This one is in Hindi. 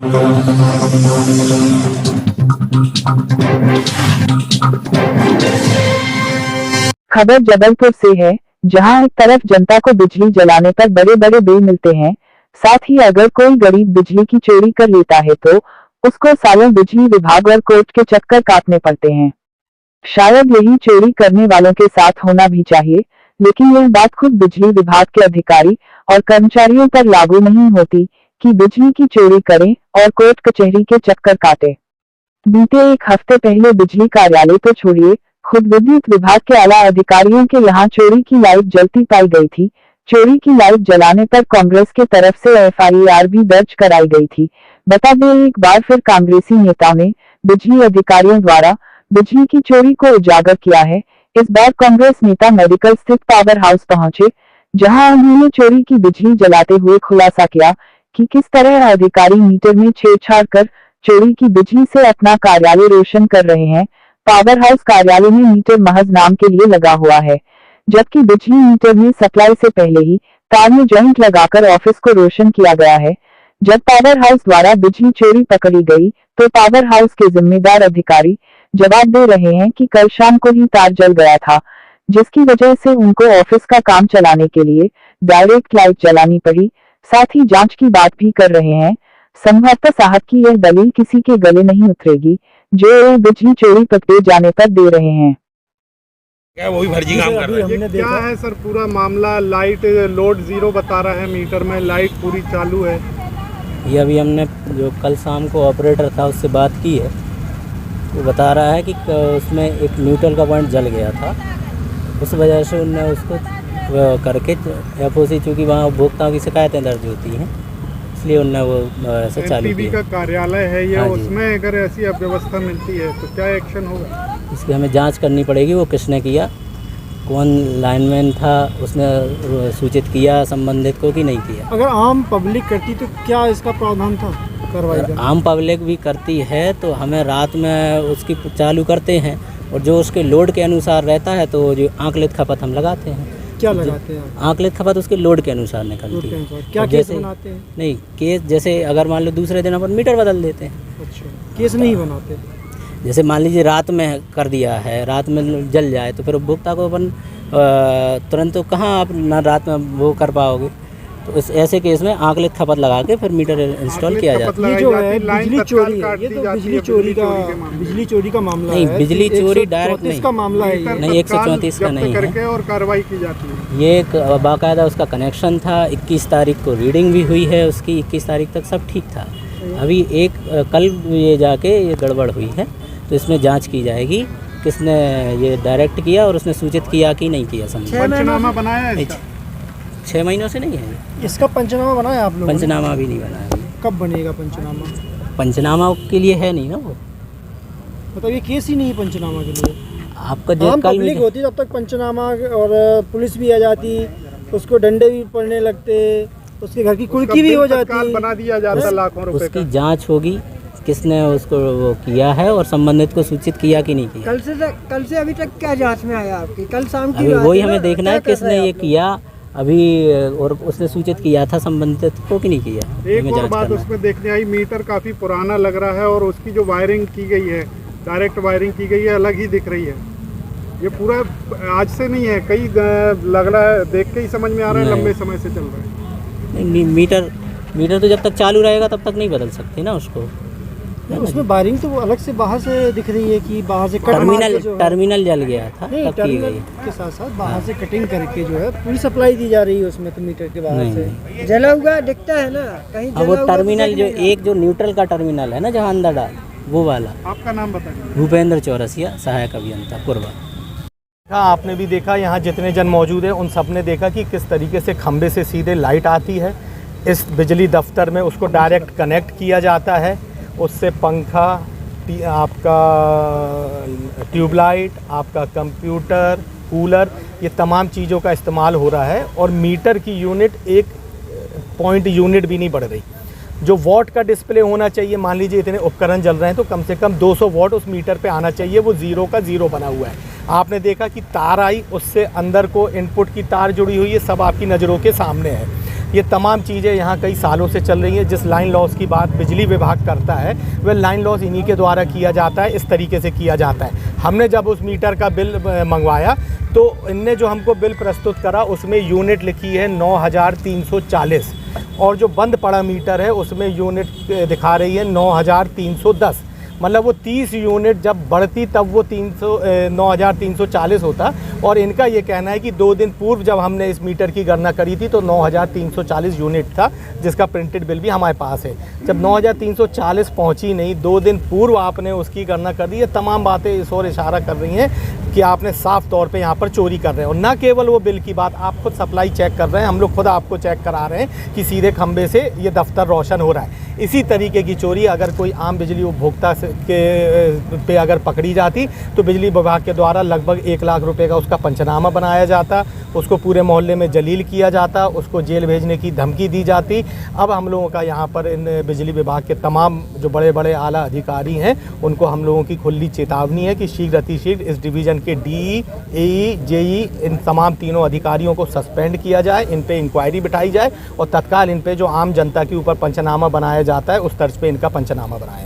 खबर जबलपुर से है, जहां एक तरफ जनता को बिजली जलाने पर बड़े बड़े बिल मिलते हैं, साथ ही अगर कोई गरीब बिजली की चोरी कर लेता है तो उसको सालों बिजली विभाग और कोर्ट के चक्कर काटने पड़ते हैं। शायद यही चोरी करने वालों के साथ होना भी चाहिए, लेकिन यह बात खुद बिजली विभाग के अधिकारी और कर्मचारियों पर लागू नहीं होती कि बिजली की चोरी करें और कोर्ट कचहरी के चक्कर काटे। बीते एक हफ्ते पहले बिजली कार्यालय तो छोड़िए, खुद विद्युत विभाग के आला अधिकारियों के यहाँ चोरी की लाइट जलती पाई गई थी। चोरी की लाइट जलाने पर कांग्रेस के तरफ से एफआईआर भी दर्ज कराई गई थी। बता दें, एक बार फिर कांग्रेसी नेताओं ने बिजली अधिकारियों द्वारा बिजली की चोरी को उजागर किया है। इस बार कांग्रेस नेता मेडिकल स्थित पावर हाउस पहुंचे, जहां उन्होंने चोरी की बिजली जलाते हुए खुलासा किया कि किस तरह अधिकारी मीटर में छेड़छाड़ कर चोरी की बिजली से अपना कार्यालय रोशन कर रहे हैं। पावर हाउस कार्यालय में मीटर महज नाम के लिए लगा हुआ है, जबकि बिजली मीटर में सप्लाई से पहले ही तार में जॉइंट लगाकर ऑफिस को रोशन किया गया है। जब पावर हाउस द्वारा बिजली चोरी पकड़ी गई तो पावर हाउस के जिम्मेदार अधिकारी जवाब दे रहे हैं कि कल शाम को ही तार जल गया था, जिसकी वजह से उनको ऑफिस का काम चलाने के लिए डायरेक्ट लाइट जलानी पड़ी। साथ ही जांच की बात भी कर रहे हैं। संभवतः साहब की यह दलील किसी के गले नहीं उतरेगी, जो ये बिजली चोरी पकड़े जाने पर दे रहे हैं। क्या वही फर्जी काम कर रहे हैं? क्या है सर पूरा मामला? लाइट लोड जीरो बता रहा है, मीटर में लाइट पूरी चालू है। ये अभी हमने जो कल शाम को ऑपरेटर था उससे बात की है, वो बता रहा है कि उसमें एक न्यूट्रल का पॉइंट जल गया था, उस वजह से उनने उसको करके एफओसी, चूँकि वहाँ उपभोक्ताओं की शिकायतें दर्ज होती हैं, इसलिए उनने वो ऐसे चालू किया। का कार्यालय है ये, उसमें अगर ऐसी अव्यवस्था मिलती है तो क्या एक्शन होगा? इसकी हमें जांच करनी पड़ेगी, वो किसने किया, कौन लाइनमैन था, उसने सूचित किया संबंधित को कि नहीं किया। अगर आम पब्लिक करती तो क्या इसका प्रावधान था कार्रवाई का? आम पब्लिक भी करती है तो हमें रात में उसकी चालू करते हैं, और जो उसके लोड के अनुसार रहता है तो जो आंकलित खपत हम लगाते हैं। क्या लगाते हैं? आंकलित खपत उसके लोड के अनुसार निकलती है। क्या केस बनाते हैं? नहीं केस, जैसे अगर मान लो दूसरे दिन अपन मीटर बदल देते हैं। अच्छा, केस नहीं बनाते? जैसे मान लीजिए रात में कर दिया है, रात में जल जाए तो फिर उपभोक्ता को अपन तुरंत तो कहाँ आप ना रात में वो कर पाओगे, तो इस ऐसे केस में आंकलित खपत लगा के फिर मीटर इंस्टॉल किया जाता है। ये जो है बिजली चोरी है, ये तो बिजली चोरी का मामला है। नहीं, बिजली चोरी डायरेक्ट नहीं का मामला है, नहीं 134 का नहीं है, और कार्रवाई की जाती है। ये एक बाकायदा उसका कनेक्शन था। 21 तारीख को रीडिंग भी हुई है उसकी, 21 तारीख तक सब ठीक था। अभी कल ये जाके ये गड़बड़ हुई है, तो इसमें जांच की जाएगी किसने ये डायरेक्ट किया और उसने सूचित किया कि नहीं किया। पंचनामा बनाया है? 6 महीनों से नहीं है इसका पंचनामा बनाया आप लोगों ने? पंचनामा भी नहीं बनाया। कब बनेगा पंचनामा? पंचनामा के लिए है नहीं ना वो, मतलब ये केस ही नहीं है पंचनामा के लिए। आपका जो कल पब्लिक होती तब तक पंचनामा, और पुलिस भी आ जाती, उसको डंडे भी पड़ने लगते, उसके घर की कुर्की भी हो जाती, बना दिया जाता लाखों रुपए। उसकी जांच होगी किसने उसको वो किया है और संबंधित को सूचित किया कि नहीं किया। कल से अभी तक क्या जांच में आया आपकी? कल शाम की अभी वही हमें देखना है किसने ये किया अभी, और उसने सूचित किया था संबंधित को कि नहीं किया। एक और बात उसमें देखने आई, मीटर काफ़ी पुराना लग रहा है और उसकी जो वायरिंग की गई है, डायरेक्ट वायरिंग की गई है, अलग ही दिख रही है। ये पूरा आज से नहीं है, कई लग रहा है, देख के ही समझ में आ रहा है लंबे समय से चल रहा है। नहीं, मीटर तो जब तक चालू रहेगा तब तक नहीं बदल सकते ना उसको। उसमें वायरिंग तो अलग से बाहर से दिख रही है कि बाहर से टर्मिनल जल गया था, नहीं, तब की गई के साथ साथ बाहर से कटिंग करके जो है पूरी सप्लाई दी जा रही है उसमें, तो मीटर के बाहर से जला हुआ दिखता है ना कहीं। वो टर्मिनल जो एक जो न्यूट्रल का टर्मिनल है ना, जहाँ अंदर डाल, वो वाला। आपका नाम बताइए? भूपेंद्र चौरसिया, सहायक अभियंता कुरबा। आपने भी देखा, यहाँ जितने जन मौजूद हैं उन सब ने देखा कि किस तरीके से खंबे से सीधे लाइट आती है इस बिजली दफ्तर में, उसको डायरेक्ट कनेक्ट किया जाता है, उससे पंखा, आपका ट्यूबलाइट, आपका कंप्यूटर, कूलर, ये तमाम चीज़ों का इस्तेमाल हो रहा है। और मीटर की यूनिट 1 पॉइंट यूनिट भी नहीं बढ़ रही। जो वॉट का डिस्प्ले होना चाहिए, मान लीजिए इतने उपकरण जल रहे हैं तो कम से कम 200 वॉट उस मीटर पे आना चाहिए, वो 0 का 0 बना हुआ है। आपने देखा कि तार आई, उससे अंदर को इनपुट की तार जुड़ी हुई है, सब आपकी नज़रों के सामने है। ये तमाम चीज़ें यहाँ कई सालों से चल रही हैं। जिस लाइन लॉस की बात बिजली विभाग करता है वह लाइन लॉस इन्हीं के द्वारा किया जाता है, इस तरीके से किया जाता है। हमने जब उस मीटर का बिल मंगवाया तो इनने जो हमको बिल प्रस्तुत करा उसमें यूनिट लिखी है 9340 और जो बंद पड़ा मीटर है उसमें यूनिट दिखा रही है 9310। मतलब वो 30 यूनिट जब बढ़ती तब वो 9340 होता। और इनका ये कहना है कि 2 दिन पूर्व जब हमने इस मीटर की गणना करी थी तो 9340 यूनिट था, जिसका प्रिंटेड बिल भी हमारे पास है। जब 9340 पहुंची नहीं, 2 दिन पूर्व आपने उसकी गणना कर दी। ये तमाम बातें इस ओर इशारा कर रही हैं कि आपने साफ तौर पे यहाँ पर चोरी कर रहे हैं। और ना केवल वो बिल की बात, आप खुद सप्लाई चेक कर रहे हैं, हम लोग खुद आपको चेक करा रहे हैं कि सीधे खंबे से ये दफ्तर रोशन हो रहा है। इसी तरीके की चोरी अगर कोई आम बिजली उपभोक्ता पे अगर पकड़ी जाती तो बिजली विभाग के द्वारा लगभग 1 लाख रुपए का उसका पंचनामा बनाया जाता, उसको पूरे मोहल्ले में जलील किया जाता, उसको जेल भेजने की धमकी दी जाती। अब हम लोगों का यहाँ पर इन बिजली विभाग के तमाम जो बड़े बड़े आला अधिकारी हैं उनको हम लोगों की खुली चेतावनी है कि शीघ्र अतिशीघ्र इस डिवीज़न के DE, AE, JE इन तमाम तीनों अधिकारियों को सस्पेंड किया जाए, इन पे इंक्वायरी बिठाई जाए और तत्काल इन पे जो आम जनता के ऊपर पंचनामा बनाया जाता है उस तर्ज पे इनका पंचनामा बनाया